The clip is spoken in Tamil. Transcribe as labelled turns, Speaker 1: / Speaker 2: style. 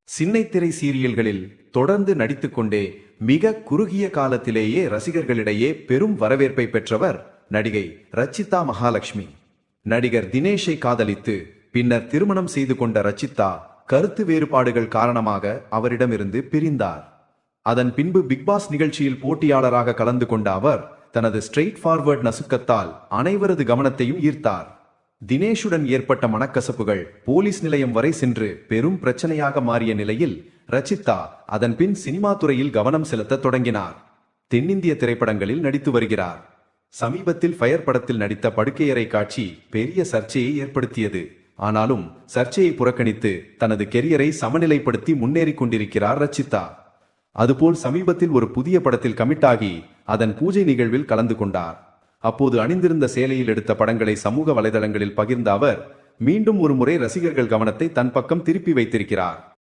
Speaker 1: சின்னைத்திரை சீரியல்களில் தொடர்ந்து நடித்துக்கொண்டே மிக குறுகிய காலத்திலேயே ரசிகர்களிடையே பெரும் வரவேற்பை பெற்றவர் நடிகை ரச்சிதா மகாலட்சுமி. நடிகர் தினேஷை காதலித்து பின்னர் திருமணம் செய்து கொண்ட ரச்சிதா கருத்து வேறுபாடுகள் காரணமாக அவரிடமிருந்து பிரிந்தார். அதன் பின்பு பிக்பாஸ் நிகழ்ச்சியில் போட்டியாளராக கலந்து கொண்ட அவர் தனது ஸ்ட்ரெயிட் ஃபார்வர்ட் நசுக்கத்தால் அனைவரது கவனத்தையும் ஈர்த்தார். தினேஷுடன் ஏற்பட்ட மனக்கசப்புகள் போலீஸ் நிலையம் வரை சென்று பெரும் பிரச்சனையாக மாறிய நிலையில் ரச்சிதா அதன் பின் சினிமா துறையில் கவனம் செலுத்த தொடங்கினார். தென்னிந்திய திரைப்படங்களில் நடித்து வருகிறார். சமீபத்தில் ஃபயர் படத்தில் நடித்த படுக்கையறை காட்சி பெரிய சர்ச்சையை ஏற்படுத்தியது. ஆனாலும் சர்ச்சையை புறக்கணித்து தனது கெரியரை சமநிலைப்படுத்தி முன்னேறி கொண்டிருக்கிறார் ரச்சிதா. அதுபோல் சமீபத்தில் ஒரு புதிய படத்தில் கமிட் ஆகி அதன் பூஜை நிகழ்வில் கலந்து கொண்டார். அப்போது அணிந்திருந்த சேலையில் எடுத்த படங்களை சமூக வலைதளங்களில் பகிர்ந்த அவர் மீண்டும் ஒரு முறை ரசிகர்கள் கவனத்தை தன் பக்கம் திருப்பி வைத்திருக்கிறார்.